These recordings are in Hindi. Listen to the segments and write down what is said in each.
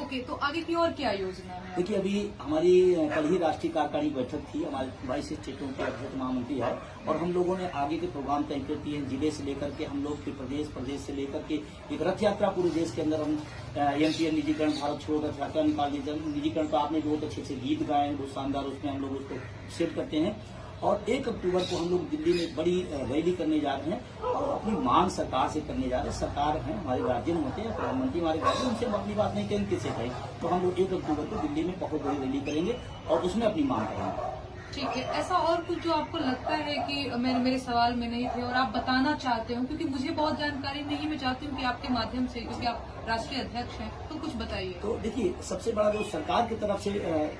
ओके, तो आगे की और क्या योजना है? देखिए, अभी हमारी कल ही राष्ट्रीय कार्यकारिणी बैठक थी, हमारे 22 स्टेटों के अध्यक्ष महामंत्री आए और हम लोगों ने आगे के प्रोग्राम तय कर दिए हैं। जिले से लेकर के हम लोग फिर प्रदेश से लेकर के एक रथ यात्रा पूरे देश के अंदर हम एमपीएन निजीकरण, भारत छोड़ो रथ यात्रा निकाल दी। निजीकरण पर आपने बहुत अच्छे गीत गाए हैं, बहुत शानदार, उसमें हम लोग उसको सेट करते हैं। और 1 अक्टूबर को हम लोग दिल्ली में बड़ी रैली करने जा रहे हैं और अपनी मांग सरकार से करने जा रहे हैं। सरकार है, हमारे गार्जियन होते हैं, प्रधानमंत्री हमारे गार्जियन, उनसे हम अपनी बात नहीं करेंगे, किससे कहें। तो हम लोग 1 अक्टूबर को दिल्ली में बहुत बड़ी रैली करेंगे और उसमें अपनी मांग करेंगे। ठीक है, ऐसा और कुछ जो आपको लगता है कि मेरे सवाल में नहीं थे और आप बताना चाहते हो, क्योंकि मुझे बहुत जानकारी नहीं, मैं चाहती हूँ कि आपके माध्यम से, क्योंकि आप राष्ट्रीय अध्यक्ष हैं, तो कुछ बताइए। तो देखिए, सबसे बड़ा जो सरकार की तरफ से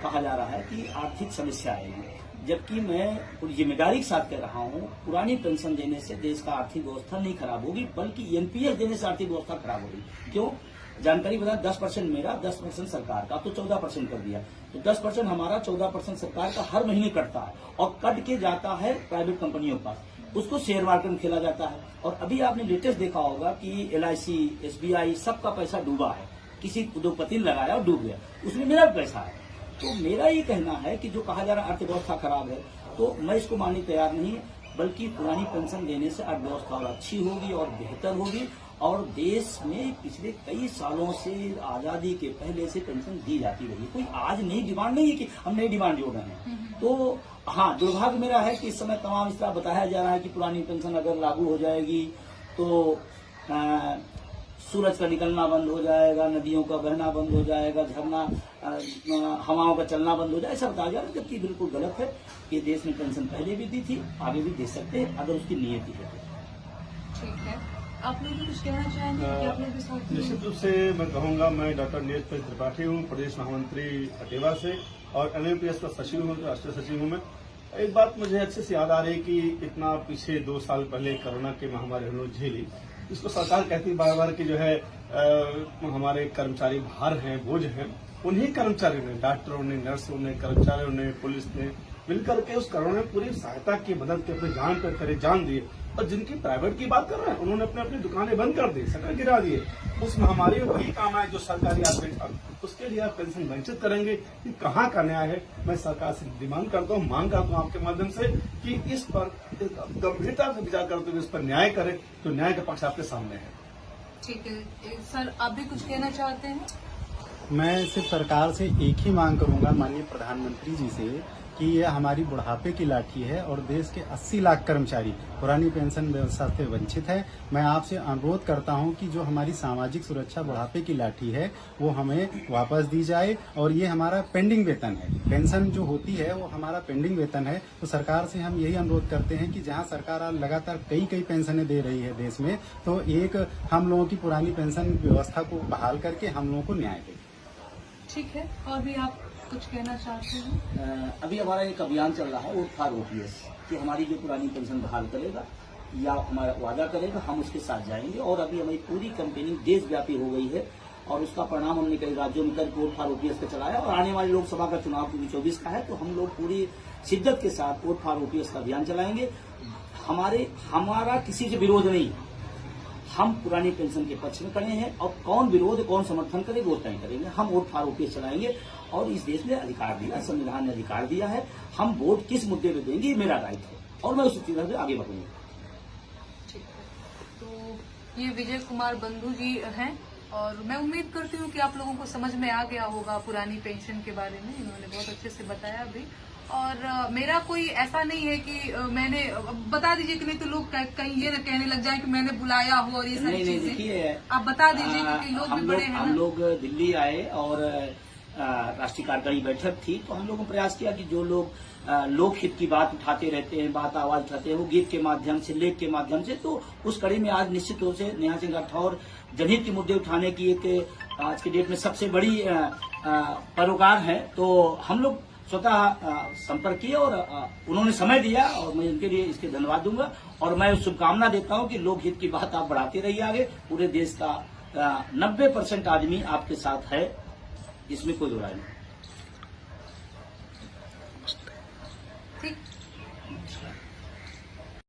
कहा जा रहा है कि आर्थिक समस्या है, जबकि मैं पूरी जिम्मेदारी के साथ कह रहा हूँ, पुरानी पेंशन देने से देश का आर्थिक व्यवस्था नहीं खराब होगी, बल्कि एनपीएस देने से आर्थिक व्यवस्था खराब होगी। क्यों? जानकारी बता, 10% मेरा, 10% सरकार का, तो 14% कर दिया। तो 10% हमारा, 14% सरकार का हर महीने कटता है और कट के जाता है प्राइवेट कंपनियों का, उसको शेयर मार्केट में खेला जाता है। और अभी आपने लेटेस्ट देखा होगा कि LIC, SBI, सबका पैसा डूबा है, किसी उद्योगपति ने लगाया और डूब गया, उसमें मेरा पैसा है। तो मेरा ये कहना है कि जो कहा जा रहा है अर्थव्यवस्था खराब है, तो मैं इसको मानने तैयार नहीं है, बल्कि पुरानी पेंशन देने से अर्थव्यवस्था और अच्छी होगी और बेहतर होगी। और देश में पिछले कई सालों से, आजादी के पहले से पेंशन दी जाती रही, कोई आज नई डिमांड नहीं है कि हम नई डिमांड जोड़ रहे हैं। तो हाँ, दुर्भाग्य मेरा है कि इस समय तमाम इस तरह बताया जा रहा है कि पुरानी पेंशन अगर लागू हो जाएगी तो सूरज का निकलना बंद हो जाएगा, नदियों का बहना बंद हो जाएगा, झरना, हवाओं का चलना बंद हो जाए, ऐसा बताया जा रहा है, जबकि बिल्कुल गलत है। ये देश में पेंशन पहले भी दी थी, आगे भी दे सकते हैं अगर उसकी नियति है। ठीक है, आप लोग भी कुछ कहना चाहेंगे कि आप लोग के साथ? निश्चित रूप से मैं कहूँगा, मैं डॉक्टर नीरज त्रिपाठी हूँ, प्रदेश महामंत्री अटेवा से, और NMPS का सचिव हूँ, राष्ट्रीय सचिव हूँ मैं। एक बात मुझे अच्छे से याद आ रही है कि इतना पीछे 2 साल पहले कोरोना की महामारी हम लोग झेली, इसको सरकार कहती बार बार कि जो है हमारे कर्मचारी भार हैं, बोझ हैं। उन्हीं कर्मचारियों ने, डॉक्टरों ने, नर्सों ने, कर्मचारियों ने, पुलिस ने मिलकर के उस कोरोना में पूरी सहायता की, मदद की, अपनी जान पर खड़े जान दिए। और जिनकी प्राइवेट की बात कर रहे हैं, उन्होंने अपनी दुकानें बंद कर दी, शटर गिरा दिए। उस महामारी में वही काम है जो सरकारी आदमी था, उसके लिए आप पेंशन वंचित करेंगे, कि कहाँ का न्याय है। मैं सरकार से डिमांड करता हूँ, मांग करता हूँ आपके माध्यम से कि इस पर गंभीरता से विचार करते हुए इस पर न्याय करें, तो न्याय का पक्ष आपके सामने है। ठीक है सर, आप भी कुछ कहना चाहते हैं? मैं सिर्फ सरकार से एक ही मांग करूंगा, माननीय प्रधानमंत्री जी से, कि यह हमारी बुढ़ापे की लाठी है और देश के 80 लाख कर्मचारी पुरानी पेंशन व्यवस्था से वंचित है। मैं आपसे अनुरोध करता हूं कि जो हमारी सामाजिक सुरक्षा बुढ़ापे की लाठी है वो हमें वापस दी जाए। और ये हमारा पेंडिंग वेतन है, पेंशन जो होती है वो हमारा पेंडिंग वेतन है। तो सरकार से हम यही अनुरोध करते हैं कि जहां सरकार लगातार कई पेंशनें दे रही है देश में, तो एक हम लोगों की पुरानी पेंशन व्यवस्था को बहाल करके हम लोगों को न्याय दे। ठीक है, और भी आप कुछ कहना चाहते हैं? अभी हमारा एक अभियान चल रहा है वोट फॉर OPS, कि हमारी जो पुरानी पेंशन बहाल करेगा या हमारा वादा करेगा, हम उसके साथ जाएंगे। और अभी हमारी पूरी कैंपेनिंग देशव्यापी हो गई है और उसका परिणाम हमने कई राज्यों में करके वोट फॉर OPS का चलाया। और आने वाली लोकसभा का चुनाव 2024 का है, तो हम लोग पूरी शिद्दत के साथ वोट फॉर OPS का अभियान चलाएंगे। हमारा किसी से विरोध नहीं, हम पुरानी पेंशन के पक्ष में खड़े हैं और कौन विरोध कौन समर्थन करे वो तय करेंगे। हम वोट फॉर OPS चलाएंगे और इस देश ने अधिकार दिया, संविधान ने अधिकार दिया है, हम वोट किस मुद्दे पे देंगे ये मेरा राइट है और मैं उसी तरह से आगे बढ़ूंगा। ठीक है, तो ये विजय कुमार बंधु जी हैं और मैं उम्मीद करती हूँ कि आप लोगों को समझ में आ गया होगा पुरानी पेंशन के बारे में। इन्होंने बहुत अच्छे से बताया अभी। और मेरा कोई ऐसा नहीं है कि मैंने बता दीजिए कि नहीं तो लोग कहीं ये न कहने लग जाए कि मैंने बुलाया हो और ये सारी चीजें आप बता दीजिए, क्योंकि लोग भी बड़े हैं। हम लोग दिल्ली आए और राष्ट्रीय कार्यकारिणी बैठक थी, तो हम लोगों ने प्रयास किया कि जो लोग लोकहित की बात उठाते रहते हैं, बात आवाज उठाते हैं, वो गीत के माध्यम से, लेख के माध्यम से, तो उस कड़ी में आज निश्चित रूप से नेहा सिंह राठौर जनहित के मुद्दे उठाने की एक आज के डेट में सबसे बड़ी पैरोकार है। तो हम लोग स्वतः संपर्क किए और उन्होंने समय दिया और मैं उनके लिए इसके धन्यवाद दूंगा। और मैं शुभकामना देता हूं कि लोकहित की बात आप बढ़ाते रहिए आगे। पूरे देश का 90% आदमी आपके साथ है, इसमें कोई दो राय नहीं।